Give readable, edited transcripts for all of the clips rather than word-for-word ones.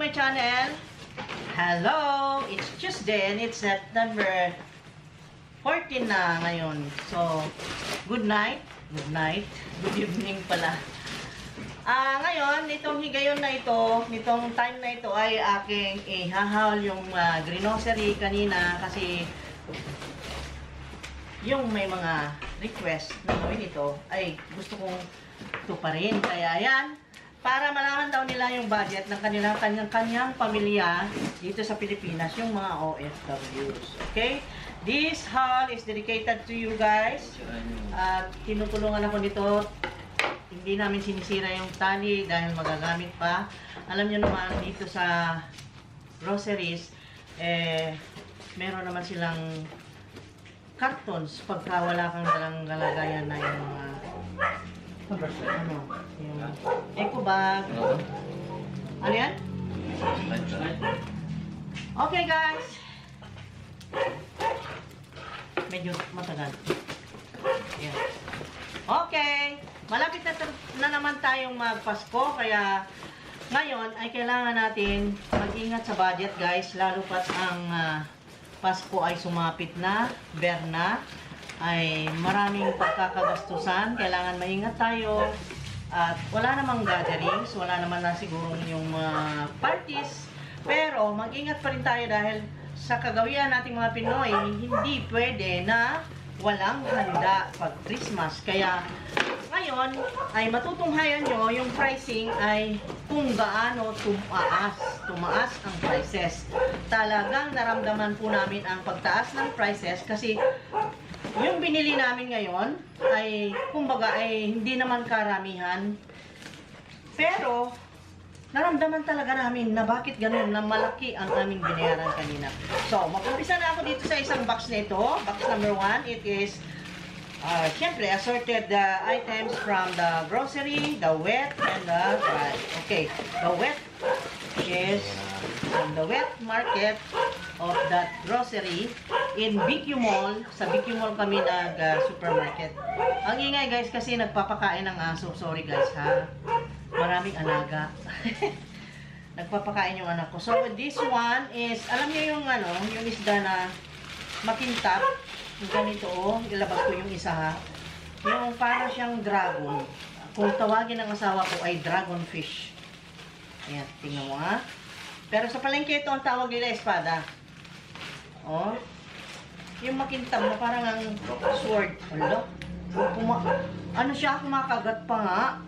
my channel. Hello! It's Tuesday and it's September 14 na ngayon. So, good night. Good night. Good evening pala. Ngayon, itong higayon na ito, nitong time na ito ay aking ihahawal yung grocery kanina kasi yung may mga request na gawin ito ay gusto kong tuparin. Kaya yan, para malaman daw nila yung budget ng kanyang pamilya dito sa Pilipinas, yung mga OFWs. Okay? This haul is dedicated to you guys. At tinutulungan ako nito. Hindi namin sinisira yung tali dahil magagamit pa. Alam nyo naman, dito sa groceries, meron naman silang cartons pagka wala kang dalang galagayan na yung mga yung eco bag. Ano yan? Okay guys. Medyo matagal. Yan. Okay. Malapit na naman tayong magpasko, kaya ngayon ay kailangan natin mag-ingat sa budget guys, lalo pat ang Pasko ay sumapit na, Berna, ay maraming pagkakagastusan, kailangan maingat tayo at wala namang gatherings, wala naman na siguro yung parties, pero mag-ingat pa rin tayo dahil sa kagawian nating mga Pinoy, hindi pwede na walang handa pag Christmas. Kaya ngayon ay matutunghayan nyo yung pricing ay kung gaano tumaas ang prices. Talagang naramdaman po namin ang pagtaas ng prices kasi yung binili namin ngayon ay kumbaga ay hindi naman karamihan, pero naramdaman talaga namin na bakit ganun na malaki ang aming binayaran kanina. So, mag-umpisa na ako dito sa isang box na ito. Box number 1, it is syempre, assorted items from the grocery, the wet, and the dry. Okay, the wet is from the wet market of that grocery in BQ Mall. Sa BQ Mall kami nag-supermarket. Ang ingay guys kasi nagpapakain ng aso. Sorry guys ha. Maraming alaga. Nagpapakain yung anak ko. So, this one is, alam niyo yung yung isda na makintab. Ganito ilabas ko yung isa ha. Yung para siyang dragon. Kung tawagin ng asawa ko ay dragon fish. Ayan, tingnan mo ha. Pero sa palengke ito ang tawag nila espada. Yung makintab na parang ang sword. Ano siya, kumakagat pa nga.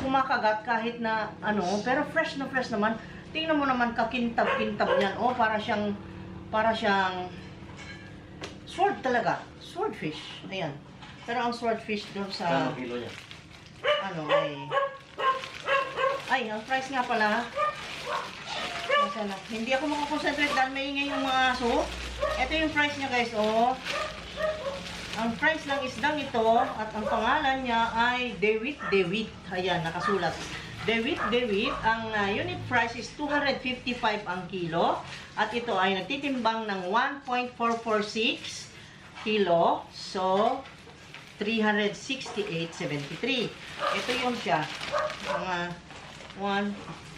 Kumakagat kahit na pero fresh naman. Tingnan mo naman kakintab-kintab niyan. Para siyang sword talaga. Swordfish. Ayan. Pero ang swordfish doon sa kilo niya? Ang price nga pala. Masala. Hindi ako makakonsentrate dahil maingay yung mga aso. Ito yung price niya guys, Ang price ng isdang ito at ang pangalan niya ay Dewit. Ayan, nakasulat. Dewit. Ang unit price is 255 ang kilo. At ito ay nagtitimbang ng 1.446 kilo. So, 368.73. Ito yung siya. Mga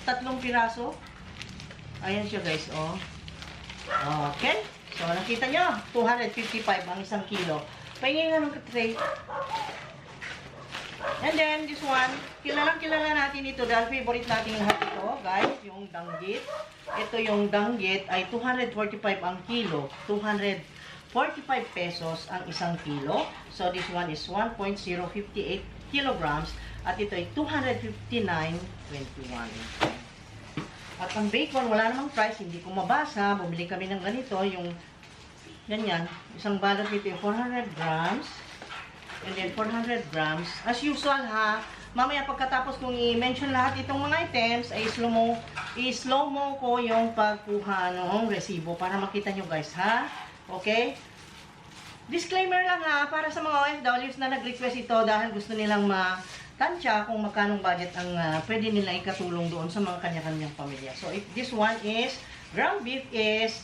tatlong piraso. Ayan siya guys, Okay. So, nakita nyo, 255 ang isang kilo. Pahingin nga ng tray. And then, this one, kilala natin ito dahil favorite natin yung lahat ito, guys, yung danggit. Ito yung danggit ay 245 ang kilo. 245 pesos ang isang kilo. So, this one is 1.058 kilograms. At ito ay 259.21. At ang bacon, wala namang price, hindi ko mabasa. Bumili kami ng ganito, yung ganyan. Isang balot nito yung 400 grams. And then 400 grams. As usual ha, mamaya pagkatapos kong i-mention lahat itong mga items, ay i-slow mo ko yung pagkuha ng resibo para makita nyo guys ha. Okay? Disclaimer lang ha, para sa mga OFWs na nag-request ito dahil gusto nilang matansya kung magkanong budget ang pwede nila ikatulong doon sa mga kanya-kanyang pamilya. So, if this one is, ground beef is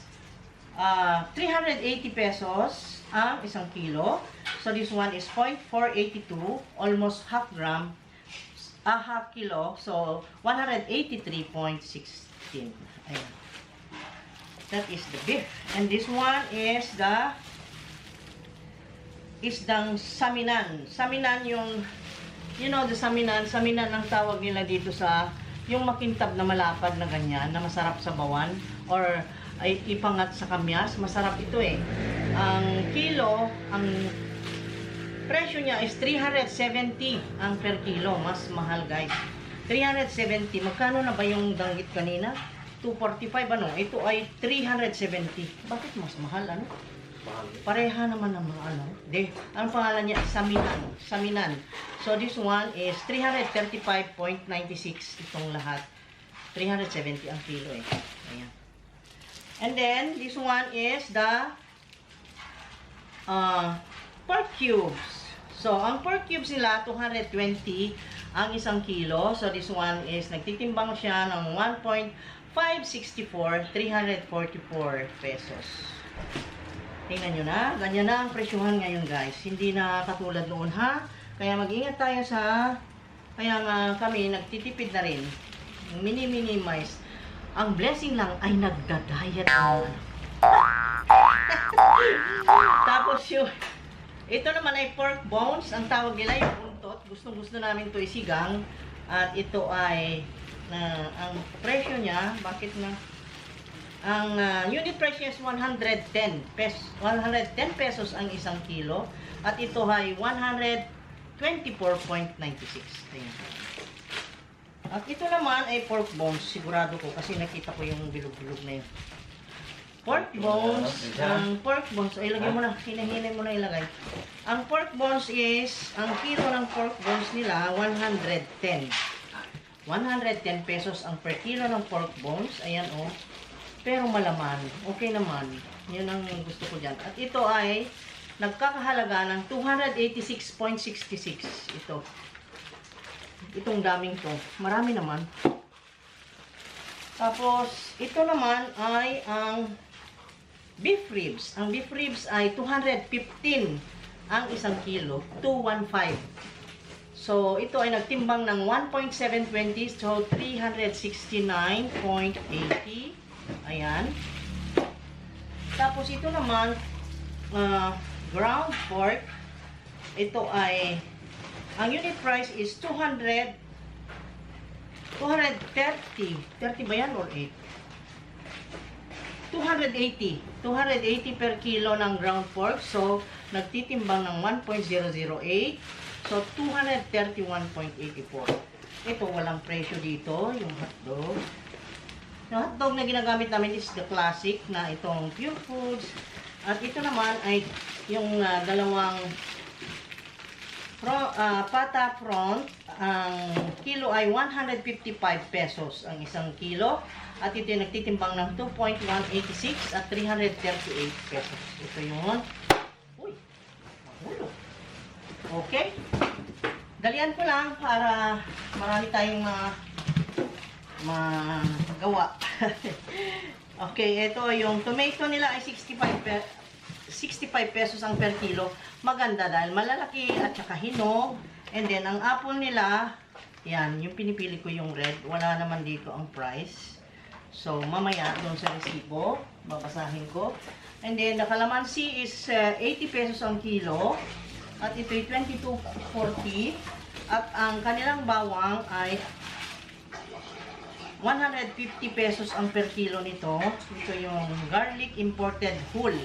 380 pesos ang isang kilo. So, this one is 0.482, almost half kilo. So, 183.6 Ayan. That is the beef. And this one is the isdang saminan. Saminan yung, you know, the saminan. Saminan ang tawag nila dito sa, yung makintab na malapad na ganyan, na masarap sa bawan, or ay ipangat sa kamyas. Masarap ito eh. Ang kilo, ang presyo niya is 370 ang per kilo. Mas mahal, guys. 370. Magkano na ba yung danggit kanina? 245 ano? Ito ay 370. Bakit mas mahal ano? Pareha naman ng mga ano. Ang pangalan niya Saminan. Saminan. So this one is 335.96 itong lahat. 370 ang kilo eh. Ayan. And then this one is the pork cubes. So ang pork cubes nila 220 ang isang kilo. So this one is nagtitimbang siya ng 1.564, 344 pesos. Tingnan nyo na, ganyan na ang presyuhan ngayon guys. Hindi na katulad noon ha. Kaya mag-ingat tayo sa, kaya nga kami nagtitipid na rin. Minimize. Ang blessing lang ay nagda-diet naman. Tapos yung, ito naman ay pork bones. Ang tawag nila yung buntot. Gustong-gusto namin ito isigang. At ito ay, ang presyo niya, bakit na? Ang unit price is 110 pesos. 110 pesos ang isang kilo. At ito ay 124.96. At ito naman ay pork bones. Sigurado ko kasi nakita ko yung bilog-bilog na yun. Pork bones. Ang pork bones. Ay, ilagay mo na. Hinahinay mo na ilagay. Ang pork bones is, ang kilo ng pork bones nila, 110. 110 pesos ang per kilo ng pork bones. Ayan o. Oh. Pero malaman. Okay naman. Yun ang gusto ko dyan. At ito ay nagkakahalaga ng 286.66. Ito. Itong daming to. Marami naman. Tapos, ito naman ay ang beef ribs. Ang beef ribs ay 215 ang isang kilo. 215. So, ito ay nagtimbang ng 1.720. So, 369.80. Ayan. Tapos ito naman, ground pork. Ito ay, ang unit price is 230. 30 ba yan or 8? 280. 280 per kilo ng ground pork. So, nagtitimbang ng 1.008. So, 231.84. Ito, walang presyo dito. Yung hotdog. Yung hotdog na ginagamit namin is the classic na itong Pure Foods. At ito naman ay yung dalawang pata front. Ang kilo ay 155 pesos ang isang kilo. At ito yung nagtitimbang ng 2.186 at 338 pesos. Ito yun. Uy, mahulog. Okay. Dalian ko lang para marami tayong magawa. Okay, ito yung tomato nila ay 65 pesos ang per kilo. Maganda dahil malalaki at saka hinog. And then, ang apple nila, yan, yung pinipili ko yung red. Wala naman dito ang price. So, mamaya doon sa resibo, babasahin ko. And then, the calamansi is 80 pesos ang kilo. At ito ay 22.40. At ang kanilang bawang ay 150 pesos ang per kilo nito. Ito yung garlic imported whole.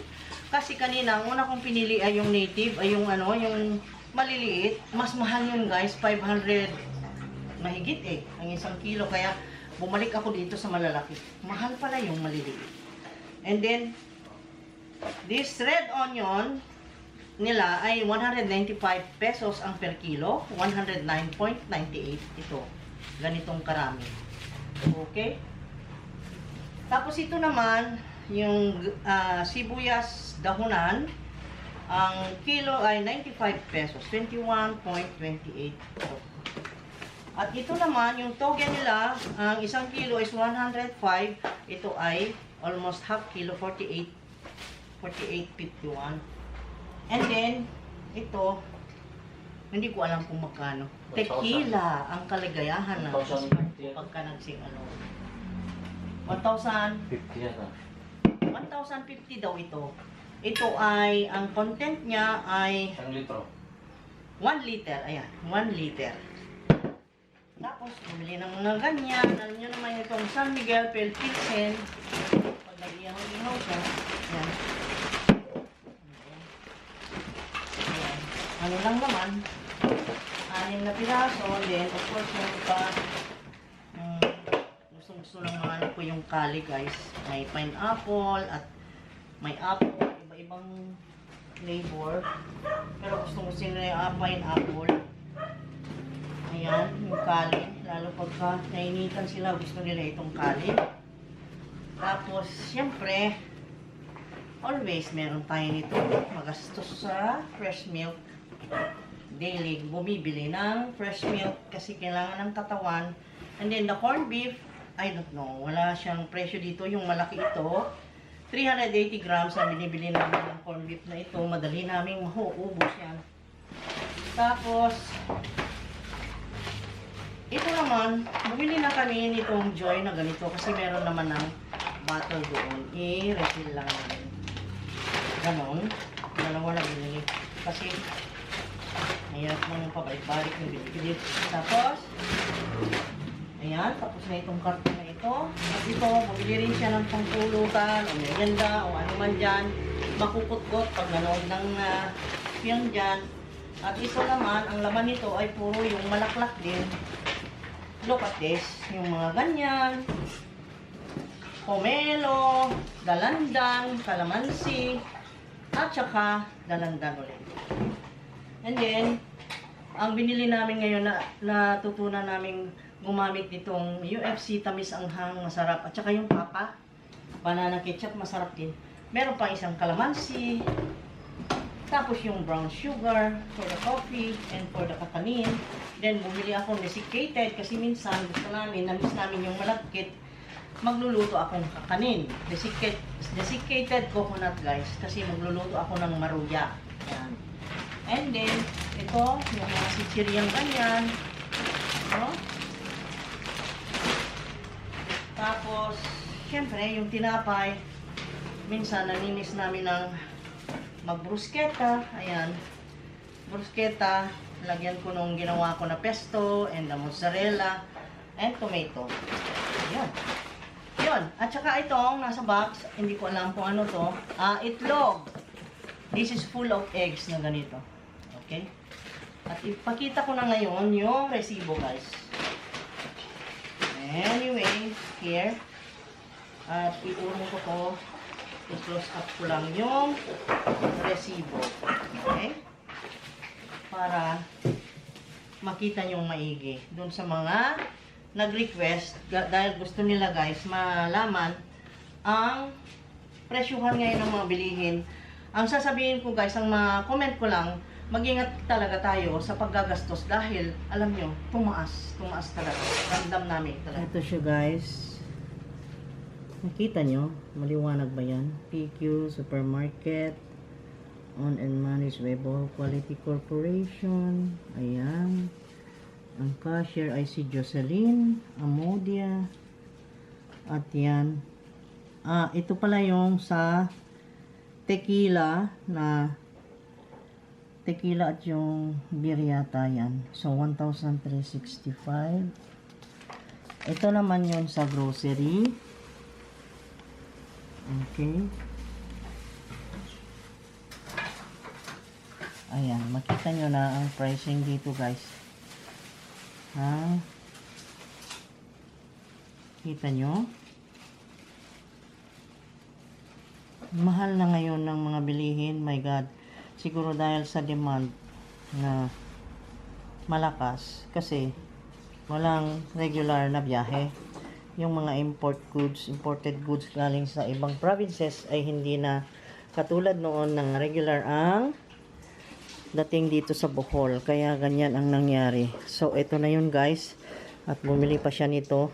Kasi kanina, ang una kong pinili ay yung native, ay yung ano, yung maliliit. Mas mahal yun guys, 500 mahigit eh, ang isang kilo. Kaya bumalik ako dito sa malalaki. Mahal pala yung maliliit. And then, this red onion nila ay 195 pesos ang per kilo. 109.98 ito. Ganitong karami. Okay? Tapos ito naman, yung sibuyas dahunan, ang kilo ay 95 pesos, 21.28. At ito naman, yung toge nila, ang isang kilo is 105. Ito ay almost half kilo, 48.51. And then, ito, hindi ko alam kung magkano. Tequila, ang kaligayahan na. Pagka nagsing ano. 50 yata. 1,050 daw ito. Ito ay, ang content niya ay 1 litro. 1 liter. Ayan, 1 liter. Tapos, bumili ng mga ganyan. Alam nyo naman itong San Miguel Pilsen. Pag nag-ihaw siya. Ayan. Ayan. Ano lang naman. 6 na piraso. Then, of course, yung pa gusto lang mga ano ko yung kali, guys. May pineapple at may apple. Iba-ibang flavor. Pero gusto nila yung pineapple. Ayan, yung kali. Lalo pagka nainitan sila, gusto nila itong kali. Tapos, syempre, always meron tayo nito. Magastos sa fresh milk. Daily, bumibili ng fresh milk kasi kailangan ng katawan. And then, the corned beef, I don't know. Wala siyang presyo dito. Yung malaki ito, 380 grams ang binibili namin ng corned beef na ito. Madali namin mahuubos yan. Tapos, ito naman, bumili na kami nitong Joy na ganito kasi meron naman ng bottle doon. I-refill lang namin. Ganon. Dalawa na binili. Kasi, mayroon mong pabalik-balik yung binibili. Tapos, ayan, tapos na itong karton na ito. At ito, bumili rin siya ng pangpulutan o merienda o ano man dyan. Makukutgot pag nanood ng film dyan. At ito naman, ang laman nito ay puro yung malaklak din. Look at this. Yung mga ganyan. Pomelo, dalandan, kalamansi, at saka dalandan ulit. And then, ang binili namin ngayon na natutunan namin gumamit nitong UFC tamis anghang masarap. At saka yung papa, banana ketchup masarap din. Meron pang isang kalamansi. Tapos yung brown sugar for the coffee and for the kakanin. Then bumili ako desiccated kasi minsan gusto namin, namiss namin yung malagkit. Magluluto akong kakanin. Desiccated coconut, guys, kasi magluluto ako ng maruya. Yan. And then, ito, yung mga sichiryang ganyan. No? Tapos, syempre, yung tinapay, minsan nanimiss namin ng mag-bruschetta. Ayan. Bruschetta, lagyan ko nung ginawa ko na pesto, and the mozzarella, and tomato. Ayan. Yun. At saka itong nasa box, hindi ko alam kung ano to. Itlog. This is full of eggs na ganito. Okay? At ipakita ko na ngayon yung resibo, guys. Anyway, here. At iturong ko to. I-close up ko lang yung resibo. Okay? Para makita nyong maigi. Doon sa mga nag-request, dahil gusto nila, guys, malaman ang presyuhan ngayon ng mga bilihin. Ang sasabihin ko, guys, ang comment ko lang, mag-ingat talaga tayo sa paggagastos dahil, alam nyo, tumaas talaga. Ramdam namin talaga. Ito siya, guys. Nakita nyo? Maliwanag ba yan? PQ Supermarket, Owned and Managed by Bohol Quality Corporation. Ayan. Ang cashier ay si Jocelyn Amodia. At yan. Ito pala yung sa tequila na tequila at yung beer yata yan. So, 1,365. Ito naman yun sa grocery. Okay. Ayan. Makita nyo na ang pricing dito, guys. Kita nyo? Mahal na ngayon ng mga bilihin. My God. Siguro dahil sa demand na malakas. Kasi walang regular na biyahe. Yung mga imported goods galing sa ibang provinces ay hindi na katulad noon ng regular ang dating dito sa Bohol. Kaya ganyan ang nangyari. So, ito na yun, guys. At bumili pa siya nito.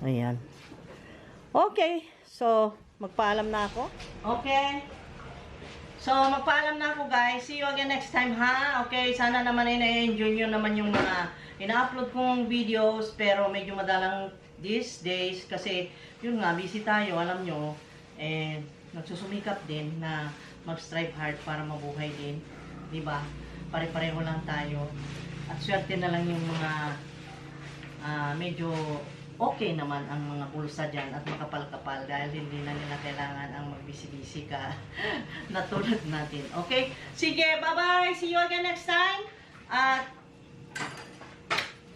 Ayan. Okay. So, magpaalam na ako. Okay. So, magpaalam na ako, guys. See you again next time, ha? Okay. Sana naman ay na-enjoy nyo naman yung mga ina-upload kong videos. Pero medyo these days, kasi yun nga, busy tayo, alam nyo, nagsusumikap din na mag-strive hard para mabuhay din. Diba? Pare-pareho lang tayo. At swerte na lang yung mga medyo okay naman ang mga bulsa dyan at makapal-kapal dahil hindi na nila kailangan ang magbisi-bisi ka na tulad natin. Okay? Sige, bye-bye! See you again next time! At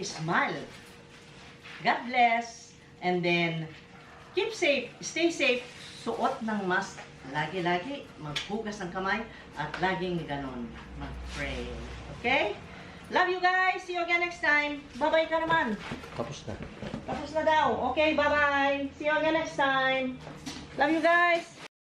smile. God bless. And then, keep safe. Stay safe. Suot ng mask. Lagi-lagi maghugas ng kamay at laging ganon mag-pray. Okay? Love you guys. See you again next time. Bye-bye ka naman. Tapos na. Tapos na daw. Okay, bye-bye. See you again next time. Love you guys.